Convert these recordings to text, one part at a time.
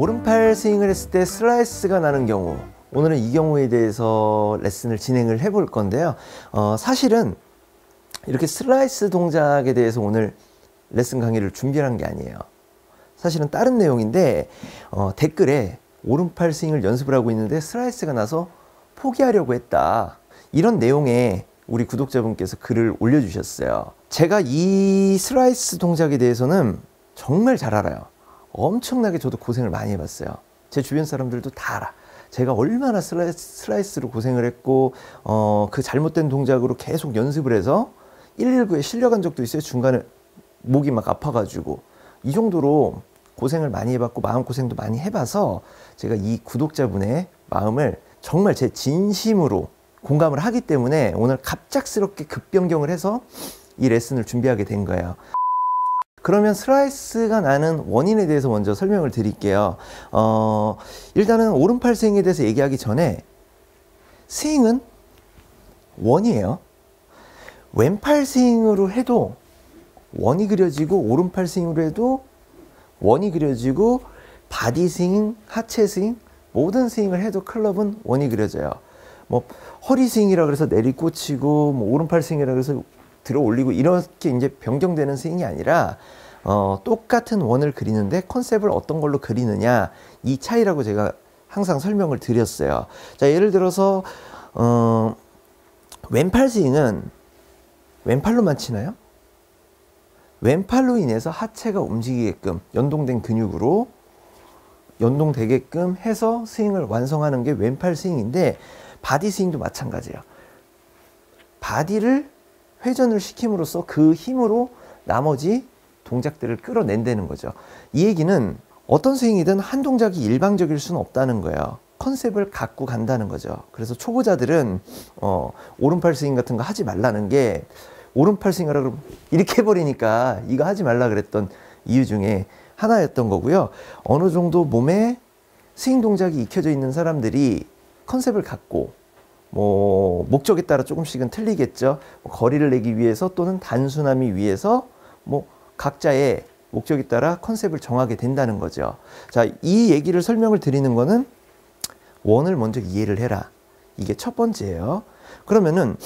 오른팔 스윙을 했을 때 슬라이스가 나는 경우, 오늘은 이 경우에 대해서 레슨을 진행을 해볼 건데요. 사실은 이렇게 슬라이스 동작에 대해서 오늘 레슨 강의를 준비한 게 아니에요. 사실은 다른 내용인데 댓글에 오른팔 스윙을 연습을 하고 있는데 슬라이스가 나서 포기하려고 했다, 이런 내용의 우리 구독자분께서 글을 올려주셨어요. 제가 이 슬라이스 동작에 대해서는 정말 잘 알아요. 엄청나게 저도 고생을 많이 해봤어요. 제 주변 사람들도 다 알아. 제가 얼마나 슬라이스로 고생을 했고 그 잘못된 동작으로 계속 연습을 해서 119에 실려간 적도 있어요. 중간에 목이 막 아파가지고. 이 정도로 고생을 많이 해봤고 마음고생도 많이 해봐서 제가 이 구독자분의 마음을 정말 제 진심으로 공감을 하기 때문에 오늘 갑작스럽게 급변경을 해서 이 레슨을 준비하게 된 거예요. 그러면 슬라이스가 나는 원인에 대해서 먼저 설명을 드릴게요. 일단은 오른팔 스윙에 대해서 얘기하기 전에 스윙은 원이에요. 왼팔 스윙으로 해도 원이 그려지고 오른팔 스윙으로 해도 원이 그려지고 바디 스윙, 하체 스윙, 모든 스윙을 해도 클럽은 원이 그려져요. 뭐 허리 스윙이라 그래서 내리꽂히고 뭐 오른팔 스윙이라 그래서 들어 올리고 이렇게 이제 변경되는 스윙이 아니라 똑같은 원을 그리는데 컨셉을 어떤 걸로 그리느냐, 이 차이라고 제가 항상 설명을 드렸어요. 자, 예를 들어서 왼팔 스윙은 왼팔로만 치나요? 왼팔로 인해서 하체가 움직이게끔 연동된 근육으로 연동되게끔 해서 스윙을 완성하는 게 왼팔 스윙인데, 바디 스윙도 마찬가지예요. 바디를 회전을 시킴으로써 그 힘으로 나머지 동작들을 끌어낸다는 거죠. 이 얘기는 어떤 스윙이든 한 동작이 일방적일 수는 없다는 거예요. 컨셉을 갖고 간다는 거죠. 그래서 초보자들은 오른팔 스윙 같은 거 하지 말라는 게, 오른팔 스윙 하라고 이렇게 해버리니까 이거 하지 말라 그랬던 이유 중에 하나였던 거고요. 어느 정도 몸에 스윙 동작이 익혀져 있는 사람들이 컨셉을 갖고 뭐 목적에 따라 조금씩은 틀리겠죠. 거리를 내기 위해서 또는 단순함이 위해서 뭐 각자의 목적에 따라 컨셉을 정하게 된다는 거죠. 자, 이 얘기를 설명을 드리는 거는 원을 먼저 이해를 해라, 이게 첫 번째예요. 그러면은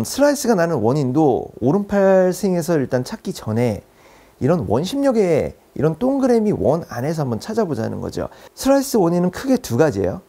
슬라이스가 나는 원인도 오른팔 스윙에서 일단 찾기 전에 이런 원심력의 이런 동그라미 원 안에서 한번 찾아보자는 거죠. 슬라이스 원인은 크게 두 가지예요.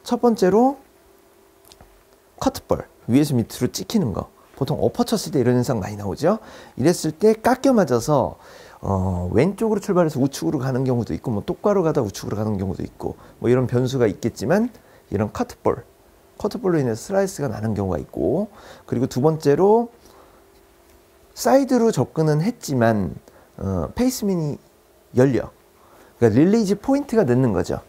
첫 번째로 커트볼, 위에서 밑으로 찍히는 거. 보통 엎어 쳤을 때 이런 현상 많이 나오죠. 이랬을 때 깎여 맞아서 왼쪽으로 출발해서 우측으로 가는 경우도 있고, 뭐 똑바로 가다 우측으로 가는 경우도 있고, 뭐 이런 변수가 있겠지만, 이런 커트볼로 인해서 슬라이스가 나는 경우가 있고, 그리고 두 번째로 사이드로 접근은 했지만 페이스맨이 열려. 그러니까 릴리즈 포인트가 늦는 거죠.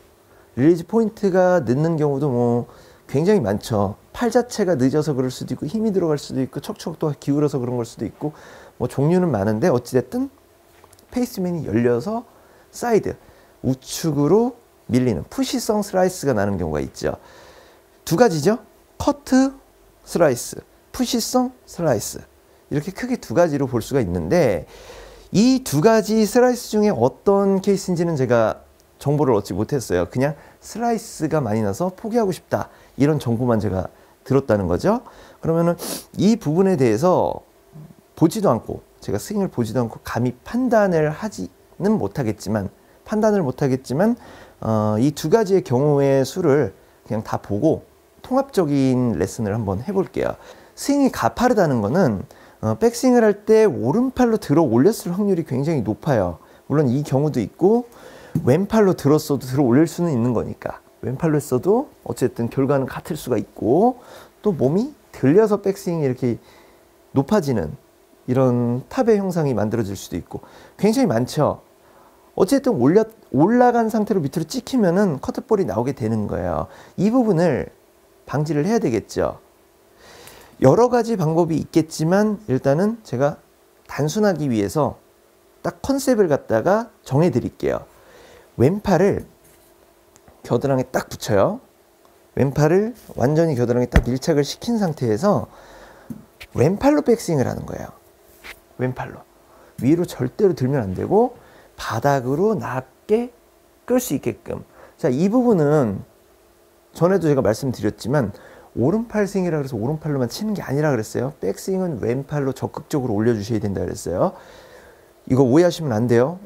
릴리즈 포인트가 늦는 경우도 뭐 굉장히 많죠. 팔 자체가 늦어서 그럴 수도 있고, 힘이 들어갈 수도 있고, 척척도 기울어서 그런 걸 수도 있고, 뭐 종류는 많은데 어찌됐든 페이스맨이 열려서 사이드, 우측으로 밀리는 푸시성 슬라이스가 나는 경우가 있죠. 두 가지죠. 커트 슬라이스, 푸시성 슬라이스. 이렇게 크게 두 가지로 볼 수가 있는데, 이 두 가지 슬라이스 중에 어떤 케이스인지는 제가 정보를 얻지 못했어요. 그냥 슬라이스가 많이 나서 포기하고 싶다, 이런 정보만 제가 들었다는 거죠. 그러면은 이 부분에 대해서 보지도 않고, 제가 스윙을 보지도 않고 감히 판단을 못하겠지만 이 두 가지의 경우의 수를 그냥 다 보고 통합적인 레슨을 한번 해볼게요. 스윙이 가파르다는 거는 백스윙을 할 때 오른팔로 들어 올렸을 확률이 굉장히 높아요. 물론 이 경우도 있고, 왼팔로 들었어도 들어 올릴 수는 있는 거니까 왼팔로 했어도 어쨌든 결과는 같을 수가 있고, 또 몸이 들려서 백스윙이 이렇게 높아지는 이런 탑의 형상이 만들어질 수도 있고 굉장히 많죠. 어쨌든 올라간 상태로 밑으로 찍히면은 커트볼이 나오게 되는 거예요. 이 부분을 방지를 해야 되겠죠. 여러 가지 방법이 있겠지만 일단은 제가 단순하기 위해서 딱 컨셉을 갖다가 정해 드릴게요. 왼팔을 겨드랑이에 딱 붙여요. 왼팔을 완전히 겨드랑이에 딱 밀착을 시킨 상태에서 왼팔로 백스윙을 하는 거예요. 왼팔로. 위로 절대로 들면 안 되고 바닥으로 낮게 끌 수 있게끔. 자, 이 부분은 전에도 제가 말씀드렸지만 오른팔 스윙이라 그래서 오른팔로만 치는 게 아니라 그랬어요. 백스윙은 왼팔로 적극적으로 올려주셔야 된다 그랬어요. 이거 오해하시면 안 돼요.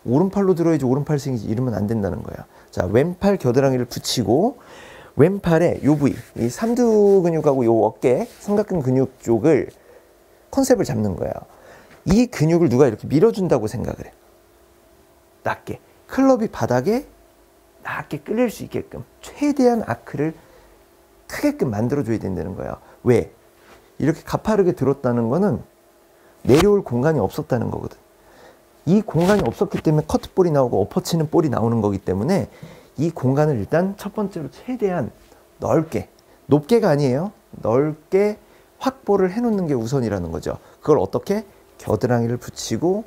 오른팔로 들어야지 오른팔 스윙이지 이러면 안 된다는 거예요. 자, 왼팔 겨드랑이를 붙이고 왼팔에 요 부위, 이 삼두 근육하고 요 어깨, 삼각근 근육 쪽을 컨셉을 잡는 거예요. 이 근육을 누가 이렇게 밀어준다고 생각을 해. 낮게. 클럽이 바닥에 낮게 끌릴 수 있게끔 최대한 아크를 크게끔 만들어줘야 된다는 거예요. 왜? 이렇게 가파르게 들었다는 거는 내려올 공간이 없었다는 거거든. 이 공간이 없었기 때문에 커트볼이 나오고 엎어치는 볼이 나오는 거기 때문에 이 공간을 일단 첫 번째로 최대한 넓게, 높게가 아니에요. 넓게 확보를 해놓는 게 우선이라는 거죠. 그걸 어떻게? 겨드랑이를 붙이고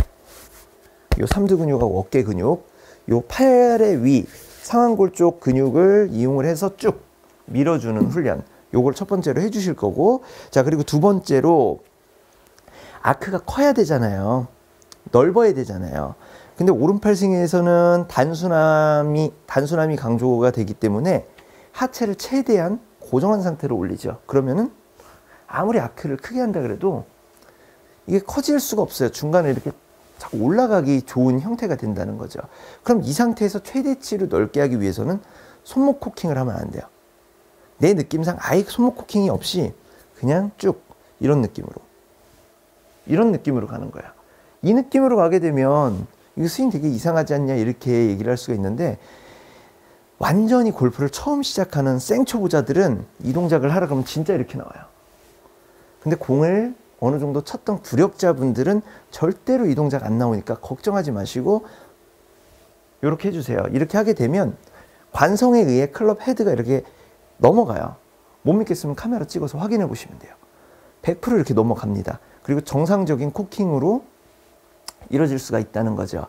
요 삼두 근육하고 어깨 근육, 요 팔의 위, 상완골 쪽 근육을 이용을 해서 쭉 밀어주는 훈련. 요걸 첫 번째로 해주실 거고, 자, 그리고 두 번째로 아크가 커야 되잖아요. 넓어야 되잖아요. 근데 오른팔 스윙에서는 단순함이 강조가 되기 때문에 하체를 최대한 고정한 상태로 올리죠. 그러면은 아무리 아크를 크게 한다 그래도 이게 커질 수가 없어요. 중간에 이렇게 자꾸 올라가기 좋은 형태가 된다는 거죠. 그럼 이 상태에서 최대치로 넓게 하기 위해서는 손목 코킹을 하면 안 돼요. 내 느낌상 아예 손목 코킹이 없이 그냥 쭉 이런 느낌으로 가는 거야. 이 느낌으로 가게 되면 이거 스윙 되게 이상하지 않냐 이렇게 얘기를 할 수가 있는데, 완전히 골프를 처음 시작하는 생초보자들은 이 동작을 하라 그러면 진짜 이렇게 나와요. 근데 공을 어느 정도 쳤던 구력자분들은 절대로 이 동작 안 나오니까 걱정하지 마시고 이렇게 해주세요. 이렇게 하게 되면 관성에 의해 클럽 헤드가 이렇게 넘어가요. 못 믿겠으면 카메라 찍어서 확인해 보시면 돼요. 100% 이렇게 넘어갑니다. 그리고 정상적인 코킹으로 이루어질 수가 있다는 거죠.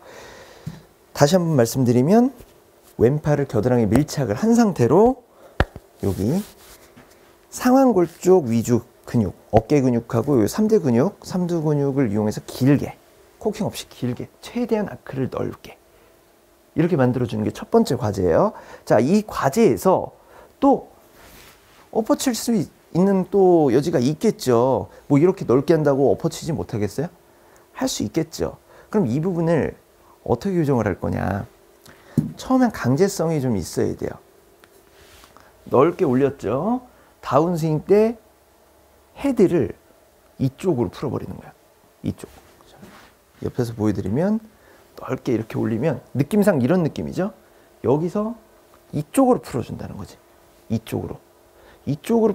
다시 한번 말씀드리면 왼팔을 겨드랑이에 밀착을 한 상태로 여기 상완골 쪽 위주 근육, 어깨 근육하고 요 삼두 근육을 이용해서 길게, 코킹 없이 길게, 최대한 아크를 넓게 이렇게 만들어주는 게 첫 번째 과제예요. 자, 이 과제에서 또 엎어칠 수 있는 또 여지가 있겠죠. 뭐 이렇게 넓게 한다고 엎어치지 못하겠어요? 할 수 있겠죠. 그럼 이 부분을 어떻게 교정을 할 거냐? 처음엔 강제성이 좀 있어야 돼요. 넓게 올렸죠. 다운스윙 때 헤드를 이쪽으로 풀어버리는 거야. 이쪽. 옆에서 보여드리면 넓게 이렇게 올리면 느낌상 이런 느낌이죠. 여기서 이쪽으로 풀어준다는 거지. 이쪽으로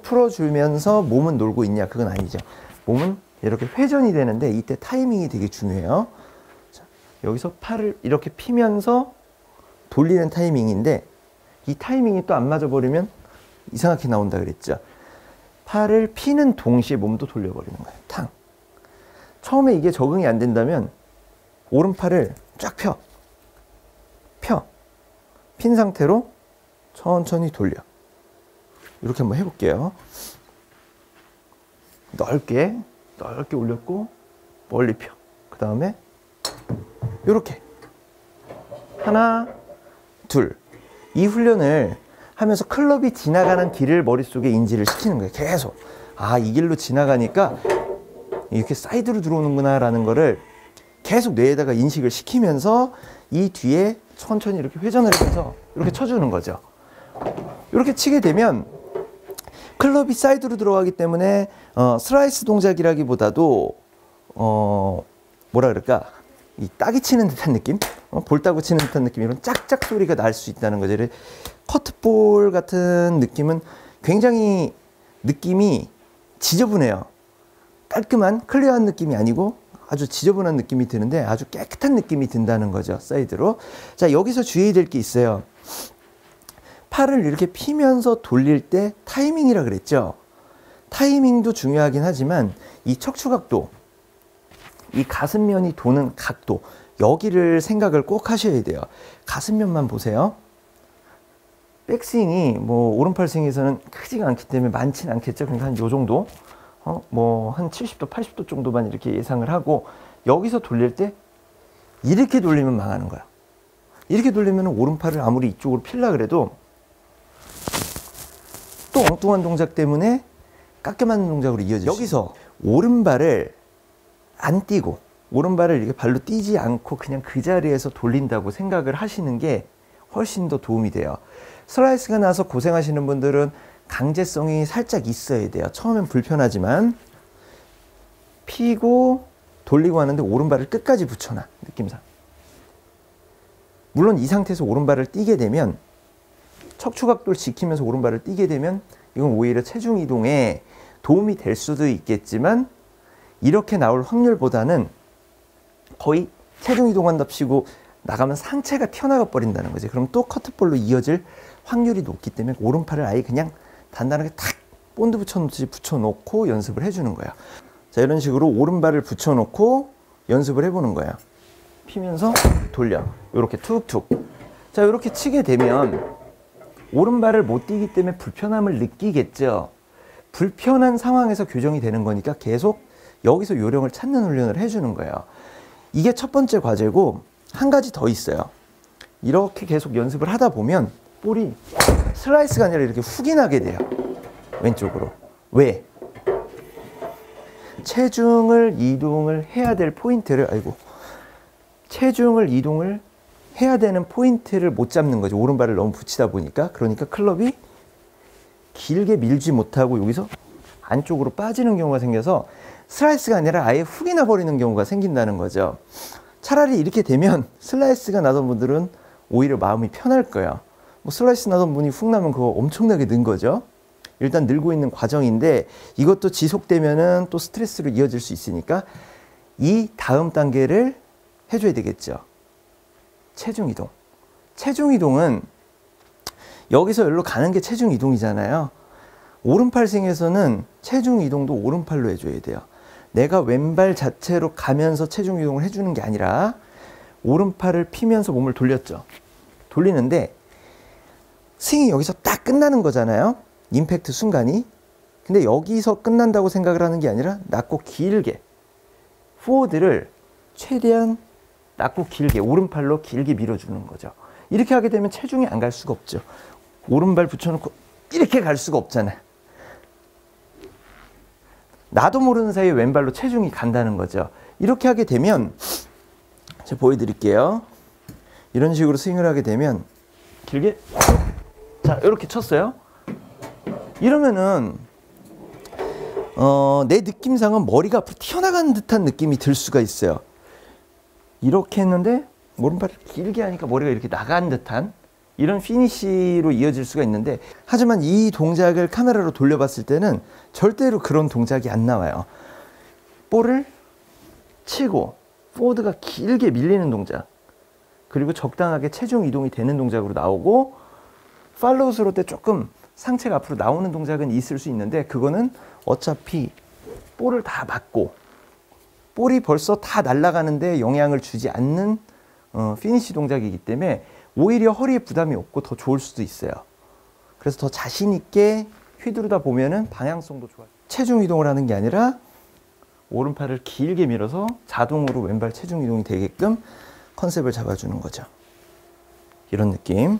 풀어주면서 몸은 놀고 있냐? 그건 아니죠. 몸은 이렇게 회전이 되는데 이때 타이밍이 되게 중요해요. 자, 여기서 팔을 이렇게 피면서 돌리는 타이밍인데 이 타이밍이 또 안 맞아버리면 이상하게 나온다 그랬죠. 팔을 피는 동시에 몸도 돌려버리는 거예요. 탕. 처음에 이게 적응이 안 된다면 오른팔을 쫙 펴. 핀 상태로 천천히 돌려. 이렇게 한번 해볼게요. 넓게 올렸고 멀리 펴. 그 다음에 이렇게 하나, 둘. 이 훈련을 하면서 클럽이 지나가는 길을 머릿속에 인지를 시키는 거예요. 계속. 아, 이 길로 지나가니까 이렇게 사이드로 들어오는구나 라는 거를 계속 뇌에다가 인식을 시키면서 이 뒤에 천천히 이렇게 회전을 해서 이렇게 쳐주는 거죠. 이렇게 치게 되면 클럽이 사이드로 들어가기 때문에 슬라이스 동작이라기보다도 뭐라 그럴까, 이 따기 치는 듯한 느낌, 볼따구 치는 듯한 느낌, 이런 짝짝 소리가 날 수 있다는 거죠. 커트볼 같은 느낌은 굉장히 느낌이 지저분해요. 깔끔한 클리어한 느낌이 아니고 아주 지저분한 느낌이 드는데 아주 깨끗한 느낌이 든다는 거죠. 사이드로. 자, 여기서 주의해야 될 게 있어요. 팔을 이렇게 피면서 돌릴 때 타이밍이라 그랬죠. 타이밍도 중요하긴 하지만 이 척추각도, 이 가슴면이 도는 각도, 여기를 생각을 꼭 하셔야 돼요. 가슴면만 보세요. 백스윙이 뭐 오른팔 스윙에서는 크지가 않기 때문에 많지는 않겠죠. 그러니까 한 요 정도, 뭐 한 70도, 80도 정도만 이렇게 예상을 하고, 여기서 돌릴 때 이렇게 돌리면 망하는 거야. 이렇게 돌리면 오른팔을 아무리 이쪽으로 필라 그래도 또 엉뚱한 동작 때문에 깎여 맞는 동작으로 이어질 수 여기서 오른발을 안 띄고 오른발을 이렇게 발로 띄지 않고 그냥 그 자리에서 돌린다고 생각을 하시는 게 훨씬 더 도움이 돼요. 슬라이스가 나서 고생하시는 분들은 강제성이 살짝 있어야 돼요. 처음엔 불편하지만 피고 돌리고 하는데 오른발을 끝까지 붙여놔, 느낌상. 물론 이 상태에서 오른발을 띄게 되면 척추각도를 지키면서 오른발을 띄게 되면 이건 오히려 체중 이동에 도움이 될 수도 있겠지만 이렇게 나올 확률보다는 거의 체중 이동한답시고 나가면 상체가 튀어나가 버린다는 거지. 그럼 또 커트볼로 이어질 확률이 높기 때문에 오른팔을 아예 그냥 단단하게 탁 본드 붙여놓듯이 붙여놓고 연습을 해주는 거야. 자, 이런 식으로 오른발을 붙여놓고 연습을 해보는 거야. 피면서 돌려. 이렇게 툭툭. 자, 이렇게 치게 되면 오른발을 못 뛰기 때문에 불편함을 느끼겠죠. 불편한 상황에서 교정이 되는 거니까 계속 여기서 요령을 찾는 훈련을 해주는 거예요. 이게 첫 번째 과제고 한 가지 더 있어요. 이렇게 계속 연습을 하다 보면 볼이 슬라이스가 아니라 이렇게 훅이 나게 돼요. 왼쪽으로. 왜? 체중을 이동을 해야 될 포인트를 체중을 이동을 해야 되는 포인트를 못 잡는 거죠. 오른발을 너무 붙이다 보니까. 그러니까 클럽이 길게 밀지 못하고 여기서 안쪽으로 빠지는 경우가 생겨서 슬라이스가 아니라 아예 훅이 나버리는 경우가 생긴다는 거죠. 차라리 이렇게 되면 슬라이스가 나던 분들은 오히려 마음이 편할 거예요. 뭐 슬라이스 나던 분이 훅 나면 그거 엄청나게 는 거죠. 일단 늘고 있는 과정인데 이것도 지속되면은 또 스트레스로 이어질 수 있으니까 이 다음 단계를 해줘야 되겠죠. 체중 이동. 체중 이동은 여기서 여기로 가는 게 체중 이동이잖아요. 오른팔 스윙에서는 체중 이동도 오른팔로 해줘야 돼요. 내가 왼발 자체로 가면서 체중 이동을 해주는 게 아니라 오른팔을 피면서 몸을 돌렸죠. 돌리는데 스윙이 여기서 딱 끝나는 거잖아요. 임팩트 순간이. 근데 여기서 끝난다고 생각을 하는 게 아니라 낮고 길게 포워드를 최대한 낮고 길게 오른팔로 길게 밀어주는 거죠. 이렇게 하게 되면 체중이 안 갈 수가 없죠. 오른발 붙여놓고 이렇게 갈 수가 없잖아요. 나도 모르는 사이에 왼발로 체중이 간다는 거죠. 이렇게 하게 되면 제가 보여드릴게요. 이런 식으로 스윙을 하게 되면 길게 자 이렇게 쳤어요. 이러면은 내 느낌상은 머리가 앞으로 튀어나가는 듯한 느낌이 들 수가 있어요. 이렇게 했는데 오른발을 길게 하니까 머리가 이렇게 나간 듯한 이런 피니쉬로 이어질 수가 있는데 하지만 이 동작을 카메라로 돌려봤을 때는 절대로 그런 동작이 안 나와요. 볼을 치고 포워드가 길게 밀리는 동작 그리고 적당하게 체중 이동이 되는 동작으로 나오고 팔로우 스로 때 조금 상체가 앞으로 나오는 동작은 있을 수 있는데 그거는 어차피 볼을 다 맞고 볼이 벌써 다 날아가는데 영향을 주지 않는 피니쉬 동작이기 때문에 오히려 허리에 부담이 없고 더 좋을 수도 있어요. 그래서 더 자신 있게 휘두르다 보면은 방향성도 좋아요. 체중 이동을 하는 게 아니라 오른팔을 길게 밀어서 자동으로 왼발 체중 이동이 되게끔 컨셉을 잡아주는 거죠. 이런 느낌.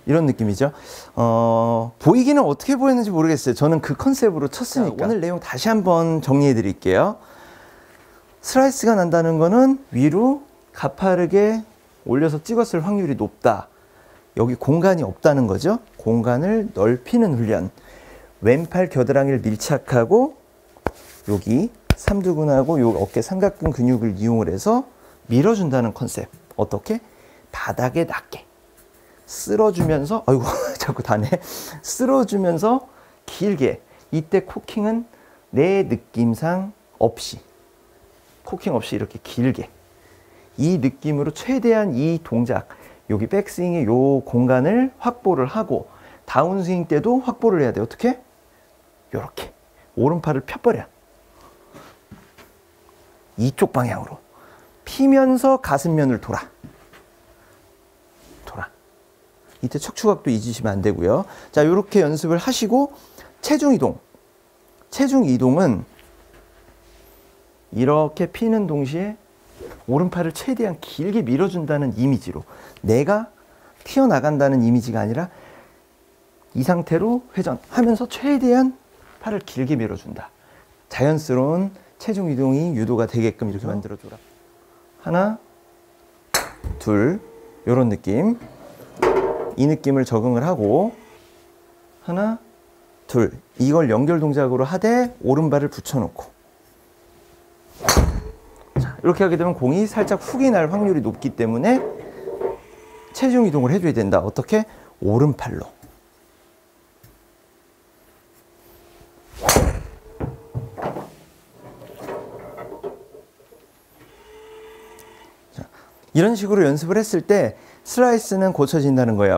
이런 느낌이죠. 보이기는 어떻게 보였는지 모르겠어요. 저는 그 컨셉으로 쳤으니까. 자, 오늘 내용 다시 한번 정리해 드릴게요. 슬라이스가 난다는 거는 위로 가파르게 올려서 찍었을 확률이 높다. 여기 공간이 없다는 거죠. 공간을 넓히는 훈련. 왼팔 겨드랑이를 밀착하고 여기 삼두근하고 요 어깨 삼각근 근육을 이용을 해서 밀어준다는 컨셉. 어떻게? 바닥에 낮게. 쓸어주면서 아이고 자꾸 다네. 쓸어주면서 길게. 이때 코킹은 내 느낌상 없이 코킹 없이 이렇게 길게 이 느낌으로 최대한 이 동작 여기 백스윙의 요 공간을 확보를 하고 다운스윙 때도 확보를 해야 돼. 어떻게? 요렇게 오른팔을 펴버려. 이쪽 방향으로 피면서 가슴면을 돌아. 이때 척추각도 잊으시면 안 되고요. 자, 이렇게 연습을 하시고 체중 이동. 체중 이동은 이렇게 피는 동시에 오른팔을 최대한 길게 밀어준다는 이미지로, 내가 튀어나간다는 이미지가 아니라 이 상태로 회전하면서 최대한 팔을 길게 밀어준다. 자연스러운 체중 이동이 유도가 되게끔 이렇게 만들어줘라. 하나, 둘, 요런 느낌. 이 느낌을 적응을 하고, 하나, 둘. 이걸 연결 동작으로 하되 오른발을 붙여놓고. 자, 이렇게 하게 되면 공이 살짝 훅이 날 확률이 높기 때문에 체중 이동을 해줘야 된다. 어떻게? 오른팔로. 자, 이런 식으로 연습을 했을 때 슬라이스는 고쳐진다는 거예요.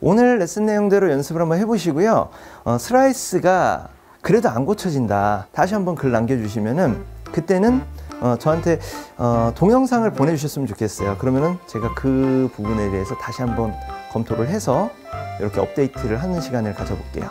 오늘 레슨 내용대로 연습을 한번 해보시고요. 슬라이스가 그래도 안 고쳐진다, 다시 한번 글 남겨주시면은 그때는 저한테 동영상을 보내주셨으면 좋겠어요. 그러면은 제가 그 부분에 대해서 다시 한번 검토를 해서 이렇게 업데이트를 하는 시간을 가져볼게요.